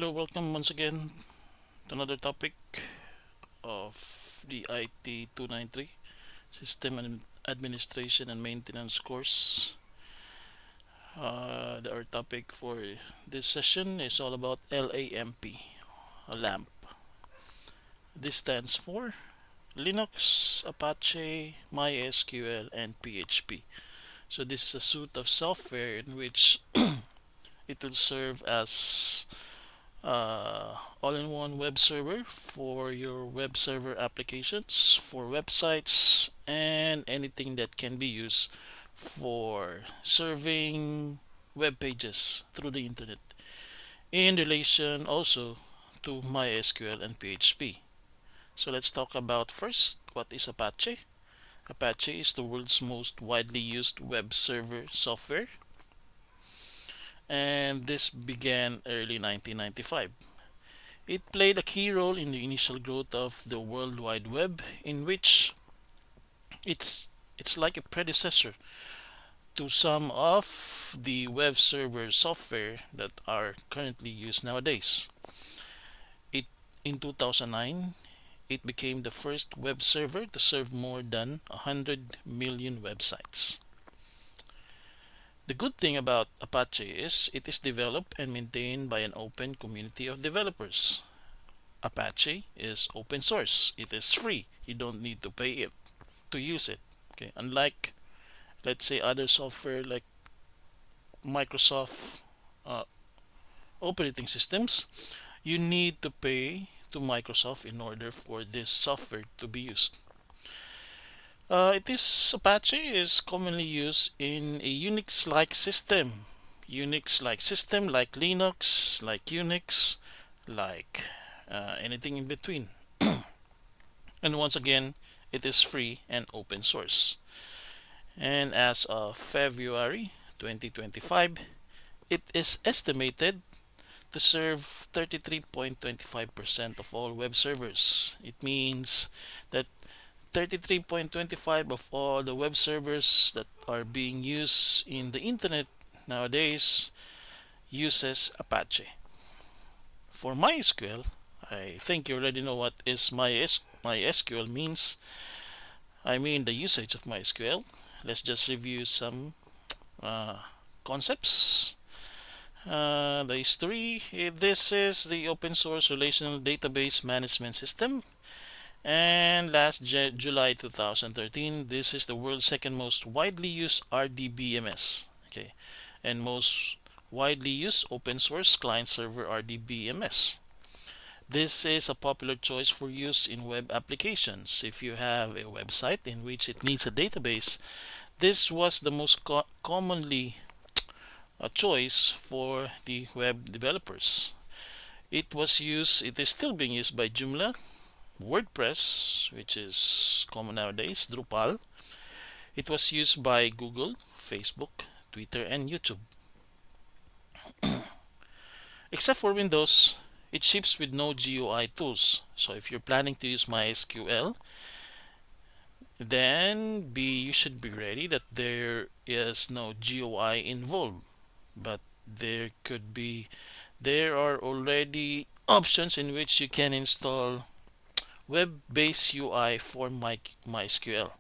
Hello, welcome once again to another topic of the IT 293 System Administration and Maintenance course. Our topic for this session is all about LAMP, a LAMP. This stands for Linux, Apache, MySQL, and PHP. So this is a suite of software in which it will serve as all-in-one web server for your web server applications, for websites, and anything that can be used for serving web pages through the internet in relation also to MySQL and PHP. So let's talk about first what is Apache. Apache is the world's most widely used web server software, and this began early 1995. It played a key role in the initial growth of the World Wide Web, in which it's it's like a predecessor to some of the web server software that are currently used nowadays. It in 2009 it became the first web server to serve more than 100 million websites. The good thing about Apache is it is developed and maintained by an open community of developers. Apache is open source. It is free. You don't need to pay it to use it. Okay, unlike let's say other software like Microsoft uh, operating systems, you need to pay to Microsoft in order for this software to be used. It is Apache is commonly used in a Unix-like system. Unix-like system like Linux, like Unix, like anything in between. And once again, it is free and open source. And as of February 2025, it is estimated to serve 33.25% of all web servers. It means that 33.25 of all the web servers that are being used in the internet nowadays uses Apache. For MySQL, I think you already know what is MySQL means. I mean the usage of MySQL. Let's just review some uh, concepts. The history. This is the open source relational database management system. And last July 2013, this is the world's second most widely used RDBMS. Okay, and most widely used open source client server RDBMS. This is a popular choice for use in web applications. If you have a website in which it needs a database, this was the most commonly a choice for the web developers. It is still being used by Joomla, WordPress, which is common nowadays, Drupal. It was used by Google, Facebook, Twitter, and YouTube. Except for Windows, it ships with no GUI tools. So if you're planning to use MySQL, then you should be ready that there is no GUI involved. But there are already options in which you can install web-based UI for MySQL.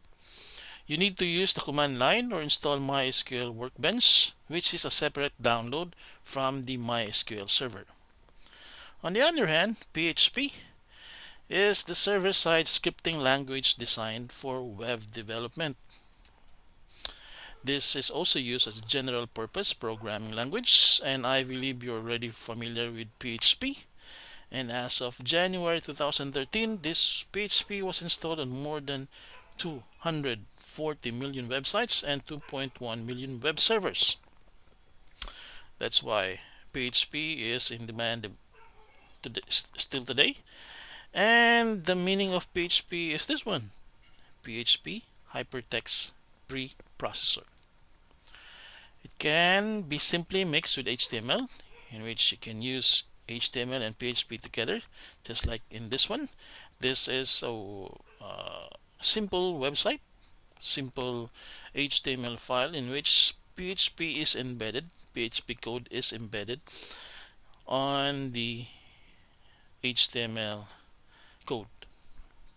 You need to use the command line or install MySQL Workbench, which is a separate download from the MySQL server. On the other hand, PHP is the server-side scripting language designed for web development. This is also used as a general purpose programming language, and I believe you're already familiar with PHP. And as of January 2013, this PHP was installed on more than 240 million websites and 2.1 million web servers. That's why PHP is in demand still today. And the meaning of PHP is this one: PHP Hypertext Preprocessor. It can be simply mixed with HTML, in which you can use HTML and PHP together, just like in this one. This is a simple website, simple HTML file in which PHP is embedded, PHP code is embedded on the HTML code.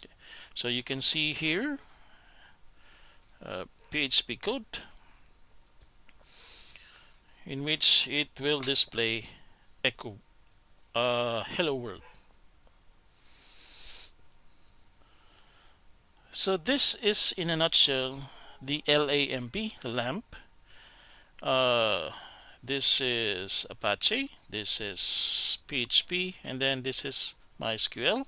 Okay. So you can see here PHP code in which it will display echo hello world. So this is in a nutshell the LAMP. Uh, this is Apache, this is PHP, and then this is MySQL.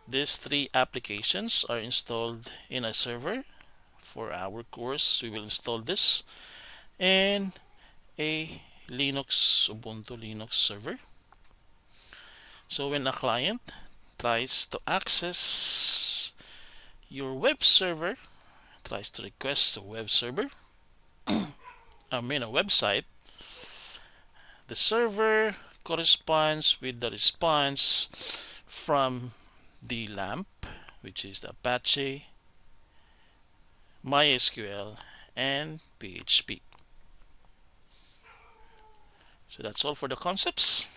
These three applications are installed in a server. For our course, we will install this and a Ubuntu Linux server. So when a client tries to access your web server, tries to request a web server, a website, the server corresponds with the response from the LAMP, which is the Apache, MySQL, and PHP. So that's all for the concepts.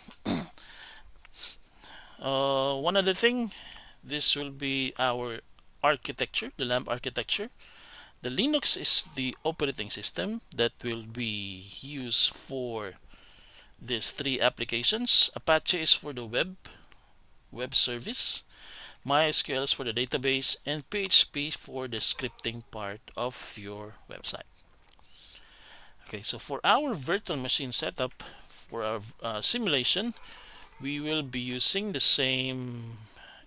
One other thing, this will be our architecture, the LAMP architecture. The Linux is the operating system that will be used for these three applications. Apache is for the web service, MySQL is for the database, and PHP for the scripting part of your website. Okay, so for our virtual machine setup, for our simulation, we will be using the same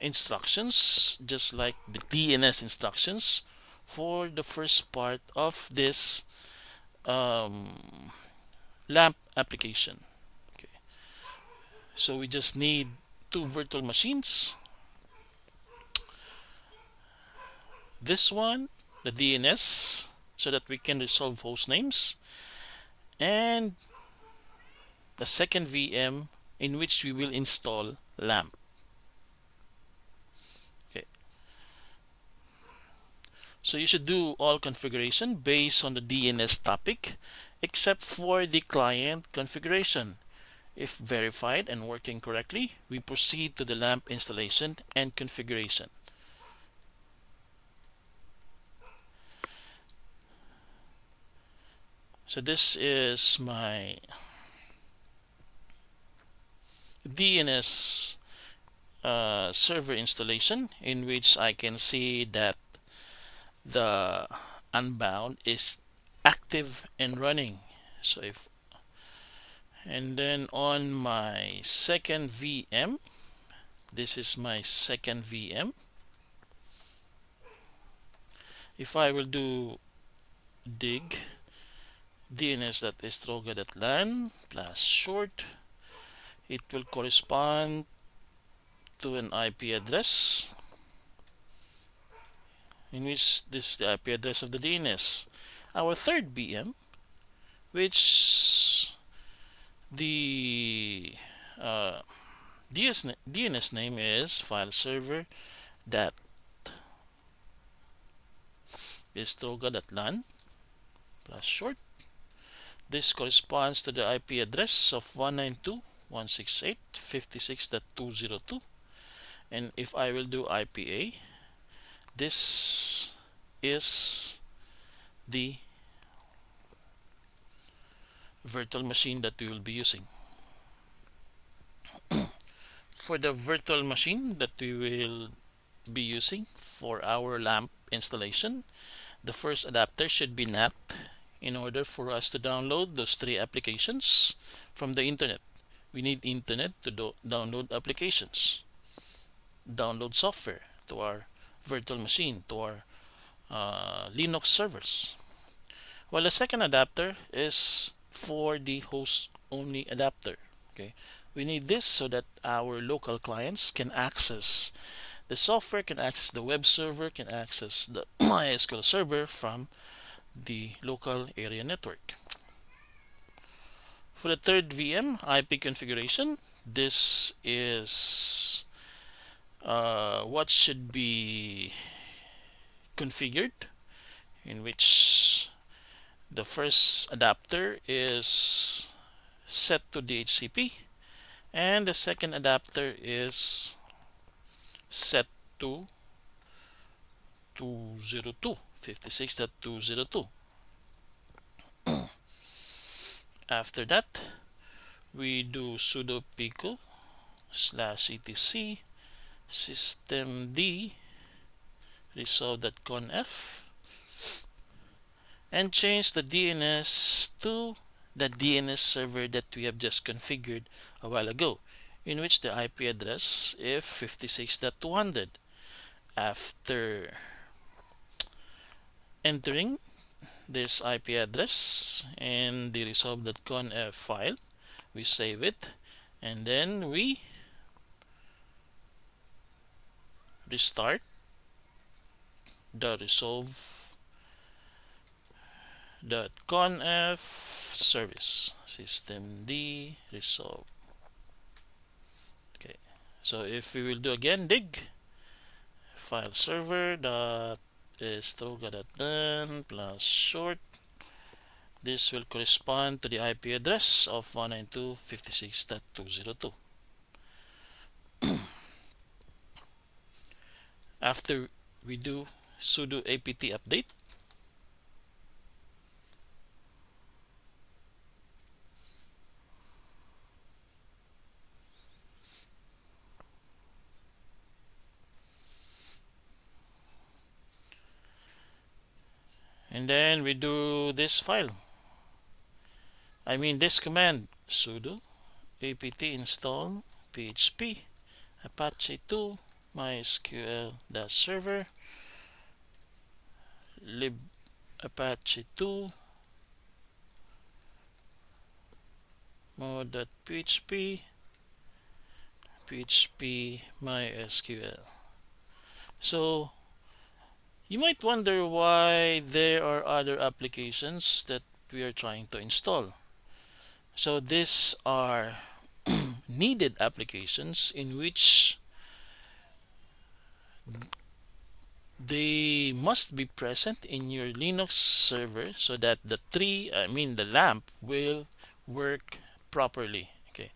instructions, just like the DNS instructions for the first part of this LAMP application. Okay, so we just need two virtual machines. This one, the DNS, so that we can resolve host names, and the second VM in which we will install LAMP. Okay, so you should do all configuration based on the DNS topic except for the client configuration. If verified and working correctly, we proceed to the LAMP installation and configuration. So this is my DNS server installation, in which I can see that the Unbound is active and running. So and then on my second VM, this is my second VM. If I will do dig dns.estroga.lan plus short, it will correspond to an IP address, in which this is the IP address of the DNS. Our third VM, which the DNS name is file server dot estroga.lan plus short. This corresponds to the IP address of 192.168.56.202. And if I will do IPA, this is the virtual machine that we will be using. For the virtual machine that we will be using for our LAMP installation, the first adapter should be NAT in order for us to download those three applications from the internet. We need internet to download applications, download software to our virtual machine, to our Linux servers. While the second adapter is for the host only adapter. Okay, we need this so that our local clients can access the software, can access the web server, can access the MySQL server from the local area network. For the third VM IP configuration, this is what should be configured, in which the first adapter is set to DHCP And the second adapter is set to 202, 56.202. After that, we do sudo pico /etc systemd resolve.conf and change the DNS to the DNS server that we have just configured a while ago, in which the IP address is 56.200. After entering this IP address in the resolve.conf file, we save it, and then we restart the resolve.conf service systemd resolve. Okay, so if we will do again dig file server dot is toga.done plus short, this will correspond to the IP address of 192.56.202. After we do sudo apt update, and then we do this file, this command, sudo apt install php apache 2 mysql-server lib apache 2 mod.php php mysql. So you might wonder why there are other applications that we are trying to install. So these are needed applications in which they must be present in your Linux server so that the lamp will work properly. Okay,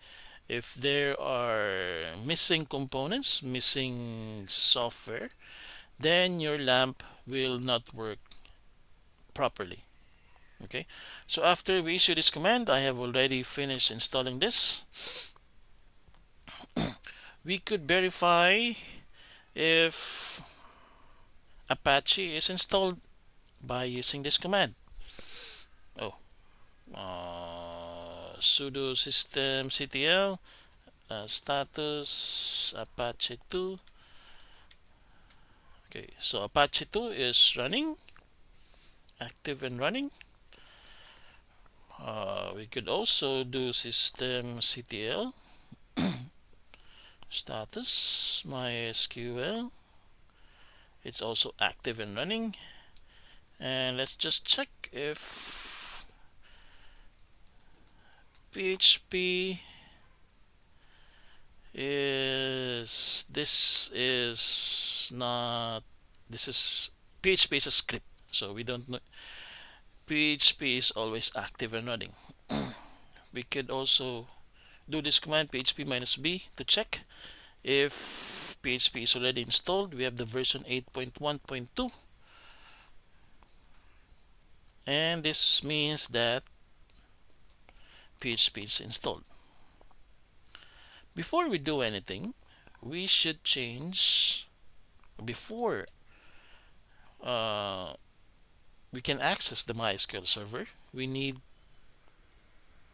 if there are missing components, missing software, then your lamp will not work properly. Okay, so after we issue this command, I have already finished installing this. We could verify if Apache is installed by using this command. Sudo systemctl status apache 2. Okay, so Apache 2 is running, active and running. We could also do systemctl status mysql. It's also active and running. And let's just check if PHP is PHP is a script, so we don't know. PHP is always active and running. We could also do this command php -b to check if PHP is already installed. We have the version 8.1.2, and this means that PHP is installed. Before we do anything, we should change, before we can access the MySQL server, we need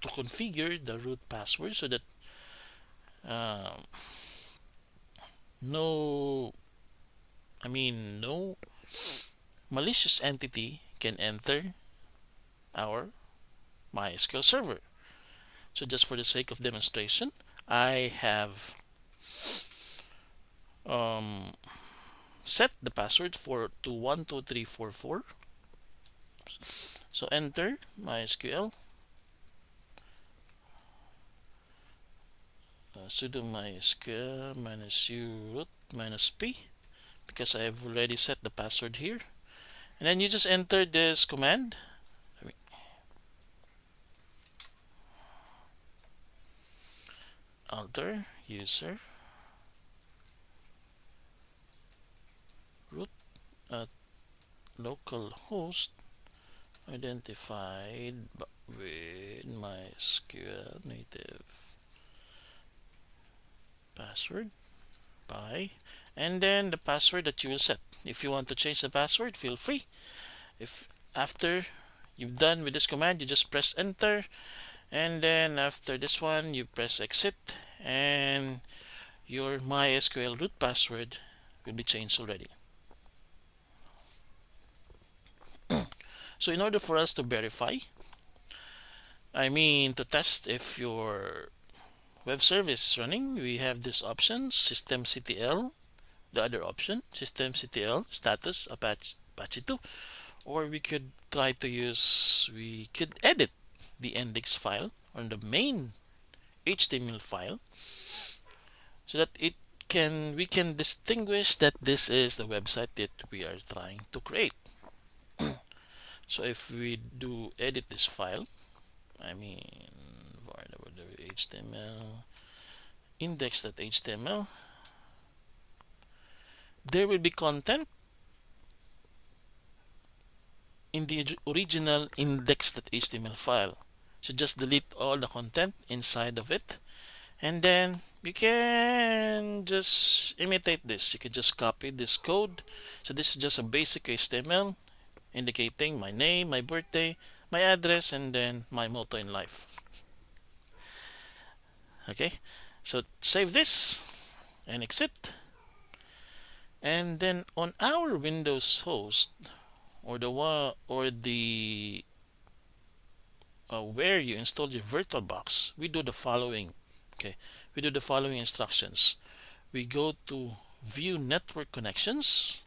to configure the root password so that no malicious entity can enter our MySQL server. So just for the sake of demonstration, I have set the password to 12344. So enter MySQL, sudo mysql -u root -p, because I have already set the password here. And then you just enter this command. alter user root at localhost identified with MySQL native password by, and then the password that you will set. If you want to change the password, feel free. If after you've done with this command, you just press enter, and then after this one you press exit, and your MySQL root password will be changed already. So in order for us to verify, to test if your web service is running, we have this option, systemctl. The other option, systemctl status Apache 2, or we could edit the index file on the main HTML file, so that we can distinguish that this is the website that we are trying to create. So if we do edit this file, HTML index.html, there will be content in the original index.html file. So just delete all the content inside of it, and then you can just imitate this. You can just copy this code. So this is just a basic HTML indicating my name, my birthday, my address, and then my motto in life. Okay, so save this and exit, and then on our Windows host, or the where you install your VirtualBox, we do the following. Okay, we do the following instructions. We go to view network connections.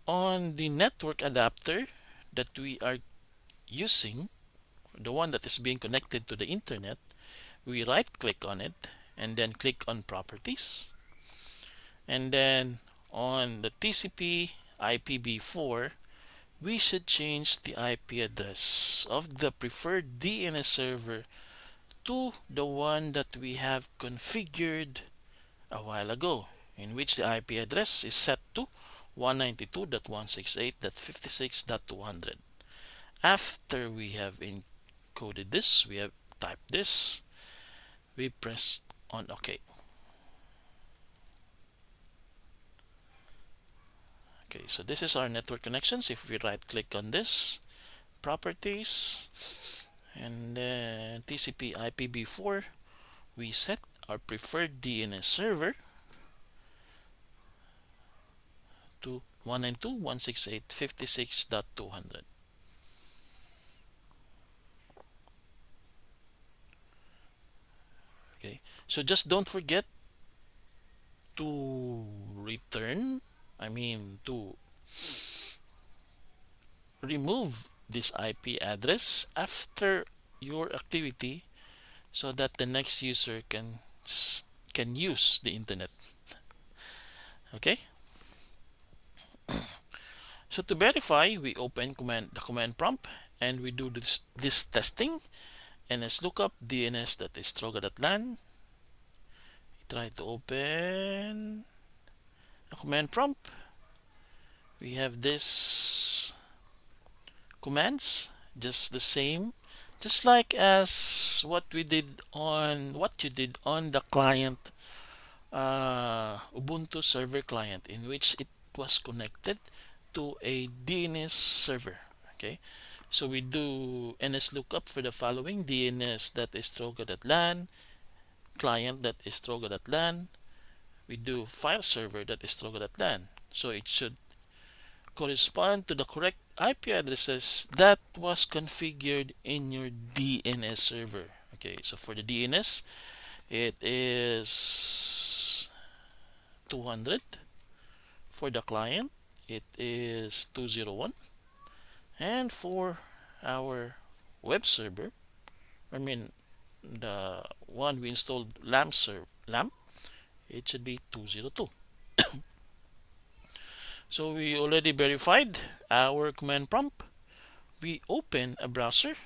On the network adapter that we are using, the one that is being connected to the internet, we right click on it and then click on properties, and then on the TCP IPv4, we should change the IP address of the preferred DNS server to the one that we have configured a while ago, in which the IP address is set to 192.168.56.200. After we have encoded this, we have typed this, we press on OK. Okay, so this is our network connections. If we right click on this, properties, and then TCP IPv4, we set our preferred DNS server to 192.168.56.200. Okay, so just don't forget to to remove this IP address after your activity, so that the next user can use the internet. Okay, so to verify, we open the command prompt and we do this testing. NSLOOKUP DNS.stroga.lan. Try to open a command prompt. We have this commands, just the same, just like as what you did on the client, Ubuntu server client, in which it was connected to a DNS server. Okay, so we do NSLOOKUP for the following: DNS.stroga.lan, client.stroga.lan. We do file server.stroga.lan. So it should correspond to the correct IP addresses that was configured in your DNS server. Okay, so for the DNS, it is 200. For the client, it is 201. And for our web server, the one we installed, LAMP, it should be 202. So we already verified our command prompt. We open a browser,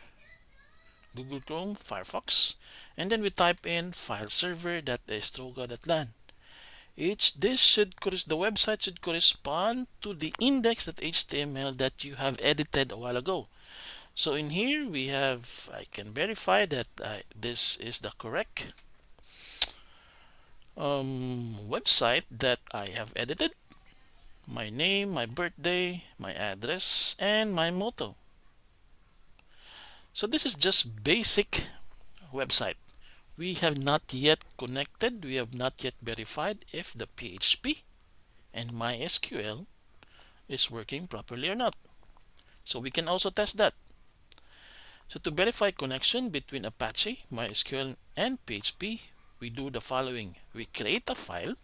Google Chrome, Firefox, and then we type in fileserver.estroga.lan. The website should correspond to the index.html that you have edited a while ago. So in here I can verify that this is the correct website that I have edited. My name, my birthday, my address, and my motto. So this is just basic website. We have not yet connected, we have not yet verified if the PHP and MySQL is working properly or not. So we can also test that. So to verify connection between Apache, MySQL, and PHP, we do the following. We create a file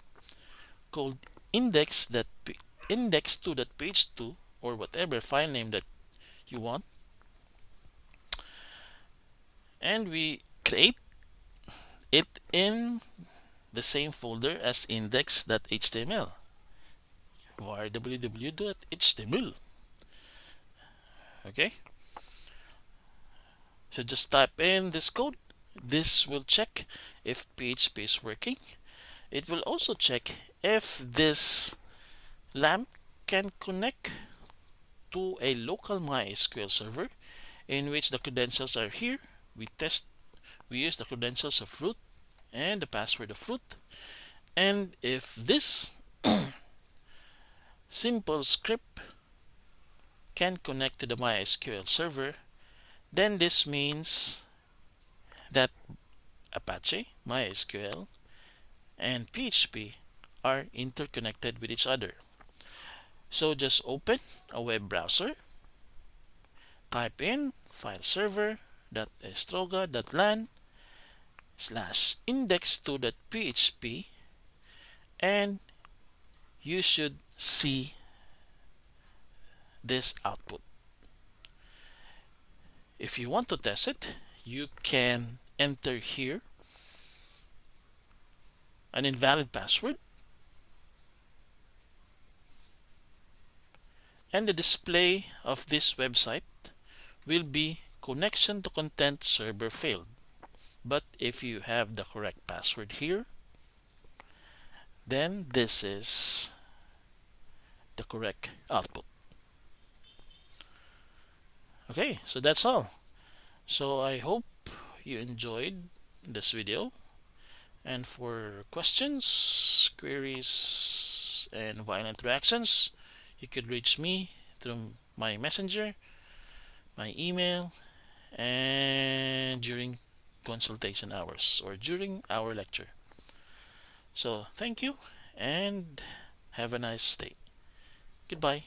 called index2.ph2 or whatever file name that you want, and we create it in the same folder as index.html, var www.html. Okay, so just type in this code. This will check if PHP is working. It will also check if this LAMP can connect to a local MySQL server in which the credentials are here. We use the credentials of root and the password of root. And if this simple script can connect to the MySQL server, then this means that Apache, MySQL, and PHP are interconnected with each other. So just open a web browser, type in fileserver.estroga.lan/index2.php, and you should see this output. If you want to test it, you can enter here an invalid password, and the display of this website will be connection to content server failed. But if you have the correct password here, then this is the correct output. Okay, so that's all. So I hope you enjoyed this video, and for questions, queries, and violent interactions, you could reach me through my messenger, my email, and during consultation hours or during our lecture. So thank you and have a nice day. Goodbye.